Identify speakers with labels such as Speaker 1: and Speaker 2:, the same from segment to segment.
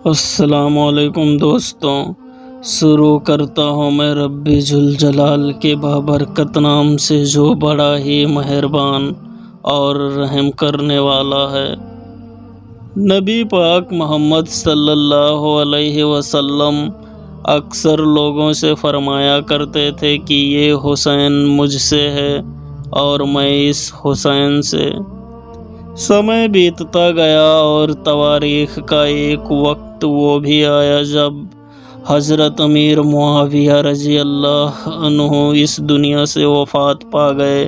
Speaker 1: السلام علیکم دوستوں، شروع کرتا ہوں میں رب ذوالجلال کے بابرکت نام سے جو بڑا ہی مہربان اور رحم کرنے والا ہے۔ نبی پاک محمد صلی اللہ علیہ وسلم اکثر لوگوں سے فرمایا کرتے تھے کہ یہ حسین مجھ سے ہے اور میں اس حسین سے۔ سمے بیتتا گیا اور تواریخ کا ایک وقت وہ بھی آیا جب حضرت امیر معاویہ رضی اللہ عنہ اس دنیا سے وفات پا گئے۔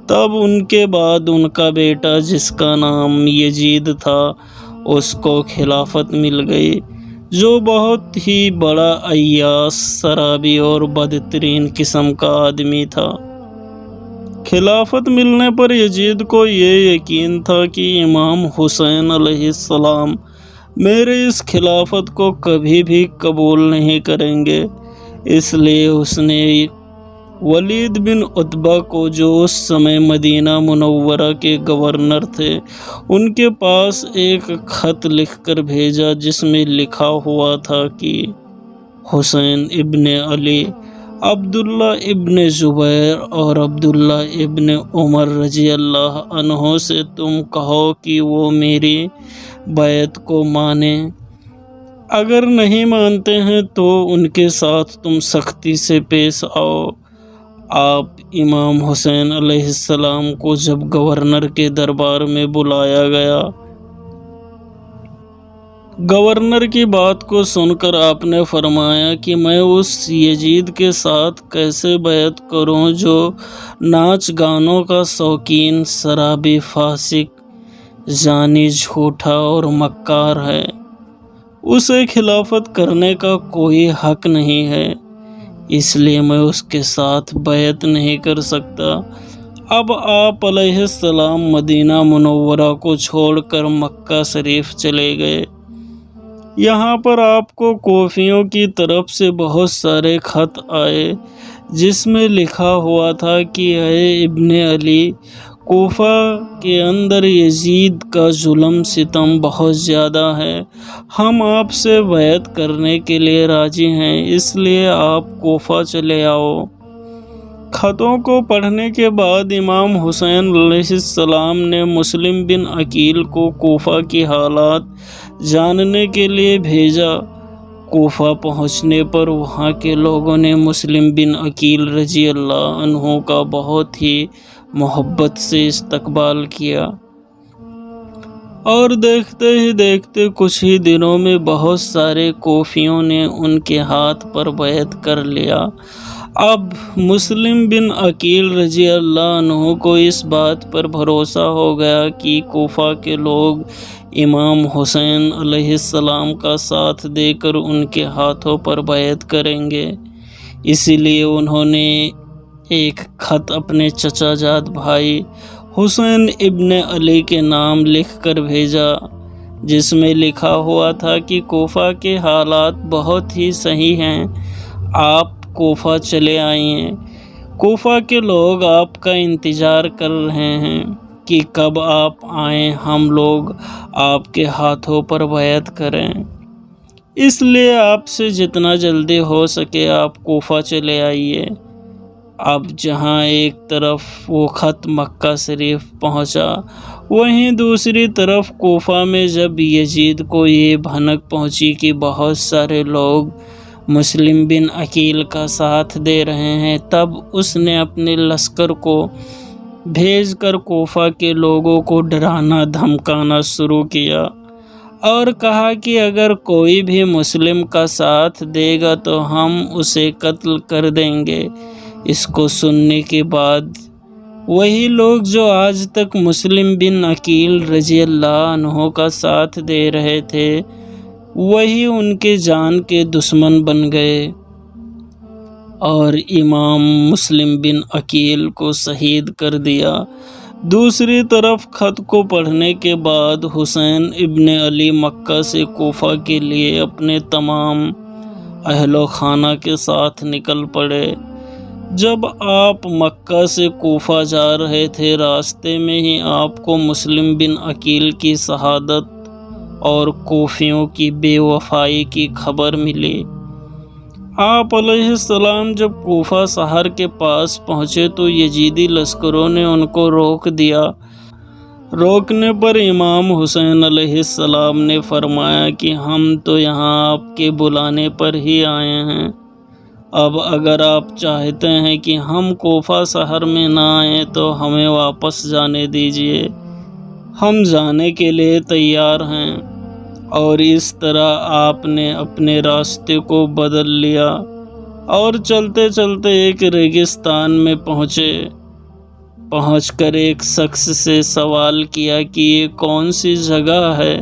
Speaker 1: تب ان کے بعد ان کا بیٹا جس کا نام یزید تھا اس کو خلافت مل گئی، جو بہت ہی بڑا عیاش، شرابی اور بدترین قسم کا آدمی تھا۔ خلافت ملنے پر یزید کو یہ یقین تھا کہ امام حسین علیہ السلام میرے اس خلافت کو کبھی بھی قبول نہیں کریں گے، اس لیے اس نے ولید بن عتبہ کو، جو اس سمے مدینہ منورہ کے گورنر تھے، ان کے پاس ایک خط لکھ کر بھیجا جس میں لکھا ہوا تھا کہ حسین ابن علی، عبداللہ ابن زبیر اور عبداللہ ابن عمر رضی اللہ عنہ سے تم کہو کہ وہ میری بیعت کو مانیں، اگر نہیں مانتے ہیں تو ان کے ساتھ تم سختی سے پیش آؤ۔ آپ امام حسین علیہ السلام کو جب گورنر کے دربار میں بلایا گیا، گورنر کی بات کو سن کر آپ نے فرمایا کہ میں اس یزید کے ساتھ کیسے بیعت کروں جو ناچ گانوں کا شوقین، شرابی، فاسق، زانی، جھوٹا اور مکار ہے۔ اسے خلافت کرنے کا کوئی حق نہیں ہے، اس لیے میں اس کے ساتھ بیعت نہیں کر سکتا۔ اب آپ علیہ السلام مدینہ منورہ کو چھوڑ کر مکہ شریف چلے گئے۔ یہاں پر آپ کو کوفیوں کی طرف سے بہت سارے خط آئے جس میں لکھا ہوا تھا کہ اے ابن علی، کوفہ کے اندر یزید کا ظلم ستم بہت زیادہ ہے، ہم آپ سے بیعت کرنے کے لیے راضی ہیں، اس لیے آپ کوفہ چلے آؤ۔ خطوں کو پڑھنے کے بعد امام حسین علیہ السلام نے مسلم بن عقیل کو کوفہ کی حالات جاننے کے لیے بھیجا۔ کوفہ پہنچنے پر وہاں کے لوگوں نے مسلم بن عقیل رضی اللہ عنہ کا بہت ہی محبت سے استقبال کیا، اور دیکھتے ہی دیکھتے کچھ ہی دنوں میں بہت سارے کوفیوں نے ان کے ہاتھ پر بیعت کر لیا۔ اب مسلم بن عقیل رضی اللہ عنہ کو اس بات پر بھروسہ ہو گیا کہ کوفہ کے لوگ امام حسین علیہ السلام کا ساتھ دے کر ان کے ہاتھوں پر بیعت کریں گے، اسی لیے انہوں نے ایک خط اپنے چچا جاد بھائی حسین ابن علی کے نام لکھ کر بھیجا، جس میں لکھا ہوا تھا کہ کوفہ کے حالات بہت ہی صحیح ہیں، آپ کوفہ چلے آئیں، کوفہ کے لوگ آپ کا انتظار کر رہے ہیں کہ کب آپ آئیں، ہم لوگ آپ کے ہاتھوں پر بیعت کریں، اس لیے آپ سے جتنا جلدی ہو سکے آپ کوفہ چلے آئیے۔ اب جہاں ایک طرف وہ خط مکہ شریف پہنچا، وہیں دوسری طرف کوفہ میں جب یزید کو یہ بھنک پہنچی کہ بہت سارے لوگ مسلم بن عقیل کا ساتھ دے رہے ہیں، تب اس نے اپنے لشکر کو بھیج کر کوفہ کے لوگوں کو ڈرانا دھمکانا شروع کیا، اور کہا کہ اگر کوئی بھی مسلم کا ساتھ دے گا تو ہم اسے قتل کر دیں گے۔ اس کو سننے کے بعد وہی لوگ جو آج تک مسلم بن عقیل رضی اللہ عنہ کا ساتھ دے رہے تھے، وہی ان کے جان کے دشمن بن گئے اور امام مسلم بن عقیل کو شہید کر دیا۔ دوسری طرف خط کو پڑھنے کے بعد حسین ابن علی مکہ سے کوفہ کے لیے اپنے تمام اہل و خانہ کے ساتھ نکل پڑے۔ جب آپ مکہ سے کوفہ جا رہے تھے، راستے میں ہی آپ کو مسلم بن عقیل کی شہادت اور کوفیوں کی بے وفائی کی خبر ملی۔ آپ علیہ السلام جب کوفہ شہر کے پاس پہنچے تو یزیدی لشکروں نے ان کو روک دیا۔ روکنے پر امام حسین علیہ السلام نے فرمایا کہ ہم تو یہاں آپ کے بلانے پر ہی آئے ہیں، اب اگر آپ چاہتے ہیں کہ ہم کوفہ شہر میں نہ آئیں تو ہمیں واپس جانے دیجیے، ہم جانے کے لیے تیار ہیں۔ اور اس طرح آپ نے اپنے راستے کو بدل لیا اور چلتے چلتے ایک ریگستان میں پہنچ کر ایک شخص سے سوال کیا کہ یہ کون سی جگہ ہے؟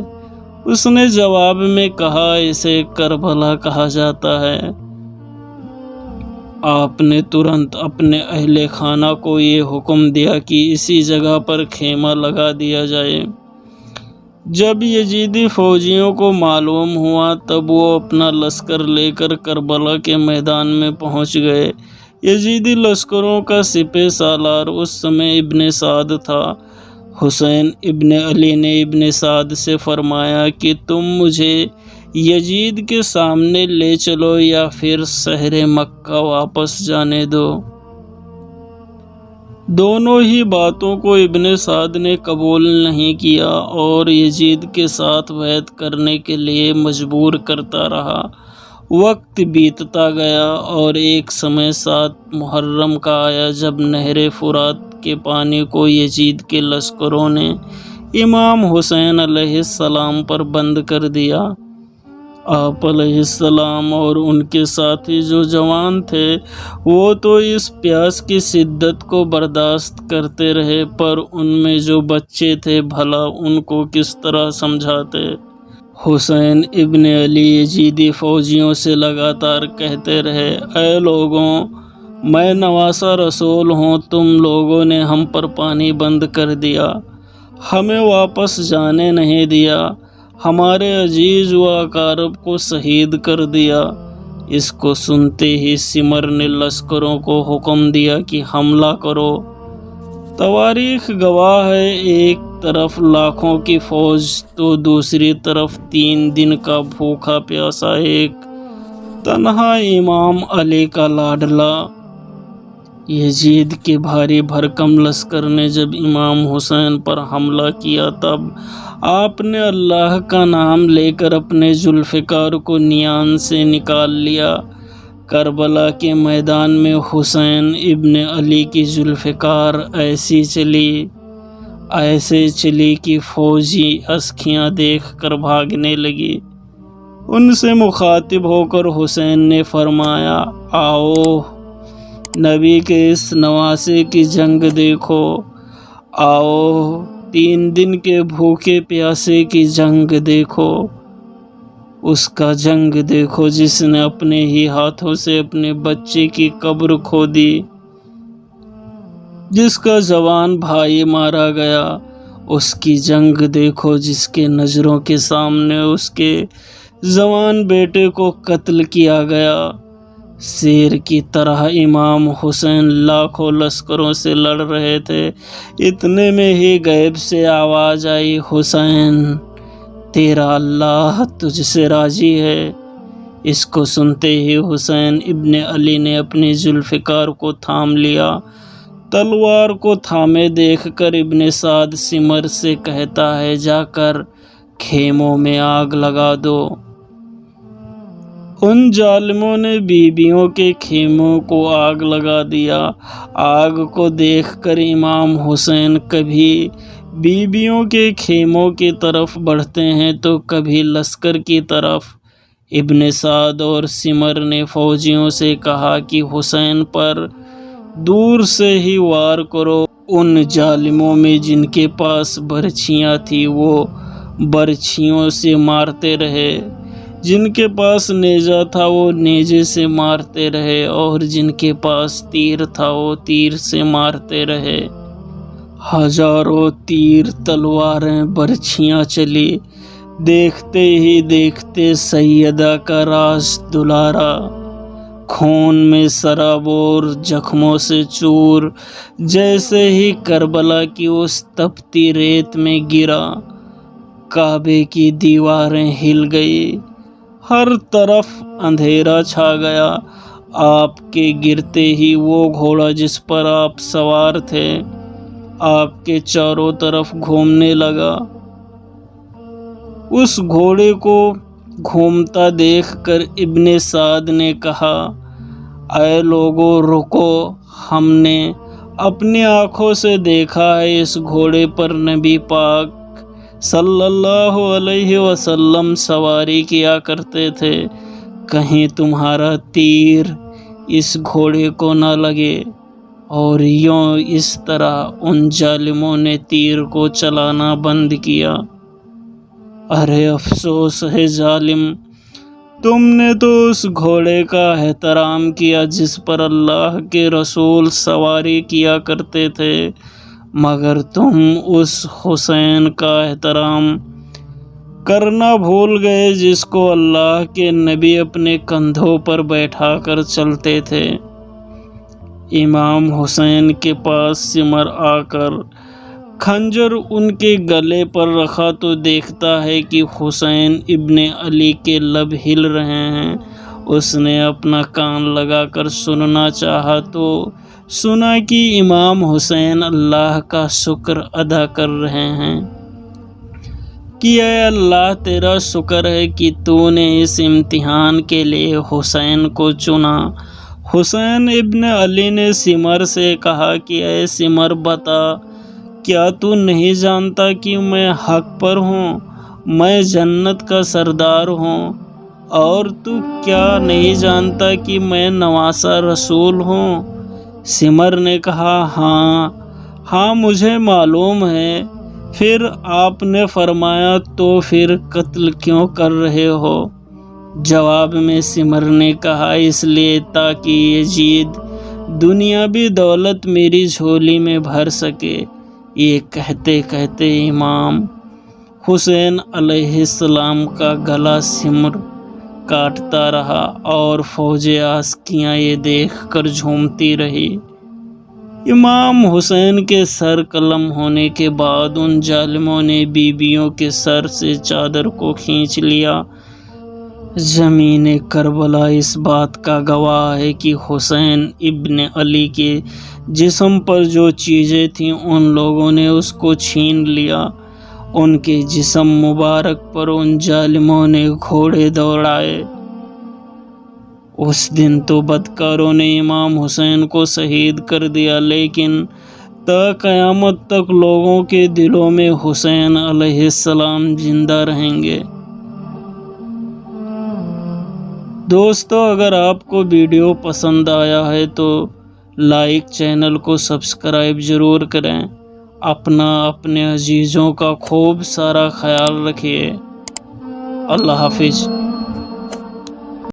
Speaker 1: اس نے جواب میں کہا اسے کربلا کہا جاتا ہے۔ آپ نے ترنت اپنے اہل خانہ کو یہ حکم دیا کہ اسی جگہ پر خیمہ لگا دیا جائے۔ جب یزیدی فوجیوں کو معلوم ہوا تب وہ اپنا لشکر لے کر کربلا کے میدان میں پہنچ گئے۔ یزیدی لشکروں کا سپہ سالار اس سمے ابن سعد تھا۔ حسین ابن علی نے ابن سعد سے فرمایا کہ تم مجھے یزید کے سامنے لے چلو یا پھر شہر مکہ واپس جانے دو۔ دونوں ہی باتوں کو ابن سعد نے قبول نہیں کیا اور یزید کے ساتھ بیعت کرنے کے لیے مجبور کرتا رہا۔ وقت بیتتا گیا اور ایک سمے 7 محرم کا آیا جب نہر فرات کے پانی کو یزید کے لشکروں نے امام حسین علیہ السلام پر بند کر دیا۔ آپ علیہ السلام اور ان کے ساتھی جو جوان تھے وہ تو اس پیاس کی شدت کو برداشت کرتے رہے، پر ان میں جو بچے تھے بھلا ان کو کس طرح سمجھاتے۔ حسین ابن علی یزیدی فوجیوں سے لگاتار کہتے رہے، اے لوگوں، میں نواسہ رسول ہوں، تم لوگوں نے ہم پر پانی بند کر دیا، ہمیں واپس جانے نہیں دیا، ہمارے عزیز و اقارب کو شہید کر دیا۔ اس کو سنتے ہی سمر نے لشکروں کو حکم دیا کہ حملہ کرو۔ تواریخ گواہ ہے، ایک طرف لاکھوں کی فوج تو دوسری طرف 3 دن کا بھوکا پیاسا ایک تنہا امام علی کا لاڈلا۔ یزید کے بھاری بھرکم لشکر نے جب امام حسین پر حملہ کیا تب آپ نے اللہ کا نام لے کر اپنے ذوالفقار کو نیان سے نکال لیا۔ کربلا کے میدان میں حسین ابن علی کی ذوالفقار ایسے چلی کہ فوجی اسکیاں دیکھ کر بھاگنے لگی۔ ان سے مخاطب ہو کر حسین نے فرمایا، آؤ نبی کے اس نواسے کی جنگ دیکھو، آؤ 3 دن کے بھوکے پیاسے کی جنگ دیکھو، اس کا جنگ دیکھو جس نے اپنے ہی ہاتھوں سے اپنے بچے کی قبر کھودی، جس کا جوان بھائی مارا گیا، اس کی جنگ دیکھو جس کے نظروں کے سامنے اس کے جوان بیٹے کو قتل کیا گیا۔ شیر کی طرح امام حسین لاکھوں لشکروں سے لڑ رہے تھے، اتنے میں ہی غیب سے آواز آئی، حسین تیرا اللہ تجھ سے راضی ہے۔ اس کو سنتے ہی حسین ابن علی نے اپنی ذوالفقار کو تھام لیا۔ تلوار کو تھامے دیکھ کر ابن سعد سمر سے کہتا ہے، جا کر خیموں میں آگ لگا دو۔ ان ظالموں نے بیبیوں کے خیموں کو آگ لگا دیا۔ آگ کو دیکھ کر امام حسین کبھی بیبیوں کے خیموں کی طرف بڑھتے ہیں تو کبھی لشکر کی طرف۔ ابن سعد اور سمر نے فوجیوں سے کہا کہ حسین پر دور سے ہی وار کرو۔ ان ظالموں میں جن کے پاس برچھیاں تھیں وہ برچھیوں سے مارتے رہے، جن کے پاس نیزہ تھا وہ نیزے سے مارتے رہے، اور جن کے پاس تیر تھا وہ تیر سے مارتے رہے۔ ہزاروں تیر، تلواریں، برچھیاں چلی۔ دیکھتے ہی دیکھتے سیدہ کا راز دلارا خون میں سرابور، زخموں سے چور، جیسے ہی کربلا کی اس تپتی ریت میں گرا۔ کعبے کی دیواریں ہل گئی، ہر طرف اندھیرا چھا گیا۔ آپ کے گرتے ہی وہ گھوڑا جس پر آپ سوار تھے آپ کے چاروں طرف گھومنے لگا۔ اس گھوڑے کو گھومتا دیکھ کر ابن سعد نے کہا، اے لوگو رکو، ہم نے اپنی آنکھوں سے دیکھا ہے اس گھوڑے پر نبی پاک صلی اللہ علیہ وسلم سواری کیا کرتے تھے، کہیں تمہارا تیر اس گھوڑے کو نہ لگے۔ اور یوں اس طرح ان ظالموں نے تیر کو چلانا بند کیا۔ ارے افسوس ہے ظالم، تم نے تو اس گھوڑے کا احترام کیا جس پر اللہ کے رسول سواری کیا کرتے تھے، مگر تم اس حسین کا احترام کرنا بھول گئے جس کو اللہ کے نبی اپنے کندھوں پر بیٹھا کر چلتے تھے۔ امام حسین کے پاس سمر آ کر خنجر ان کے گلے پر رکھا تو دیکھتا ہے کہ حسین ابن علی کے لب ہل رہے ہیں۔ اس نے اپنا کان لگا کر سننا چاہا تو سنا کہ امام حسین اللہ کا شکر ادا کر رہے ہیں کہ اے اللہ تیرا شکر ہے کہ تو نے اس امتحان کے لیے حسین کو چنا۔ حسین ابن علی نے سمر سے کہا کہ اے سمر بتا، کیا تو نہیں جانتا کہ میں حق پر ہوں، میں جنت کا سردار ہوں؟ اور تو کیا نہیں جانتا کہ میں نواسہ رسول ہوں؟ سمر نے کہا، ہاں مجھے معلوم ہے۔ پھر آپ نے فرمایا، تو پھر قتل کیوں کر رہے ہو؟ جواب میں سمر نے کہا، اس لیے تاکہ یزید دنیاوی دولت میری جھولی میں بھر سکے۔ یہ کہتے کہتے امام حسین علیہ السلام کا گلا سمر کاٹتا رہا اور فوج عسکریاں یہ دیکھ کر جھومتی رہی۔ امام حسین کے سر قلم ہونے کے بعد ان ظالموں نے بیویوں کے سر سے چادر کو کھینچ لیا۔ زمین کربلا اس بات کا گواہ ہے کہ حسین ابن علی کے جسم پر جو چیزیں تھیں ان لوگوں نے اس کو چھین لیا۔ ان کے جسم مبارک پر ان ظالموں نے گھوڑے دوڑائے۔ اس دن تو بدکاروں نے امام حسین کو شہید کر دیا، لیکن تا قیامت تک لوگوں کے دلوں میں حسین علیہ السلام زندہ رہیں گے۔ دوستو، اگر آپ کو ویڈیو پسند آیا ہے تو لائک، چینل کو سبسکرائب ضرور کریں۔ اپنے عزیزوں کا خوب سارا خیال رکھیے۔ اللہ حافظ۔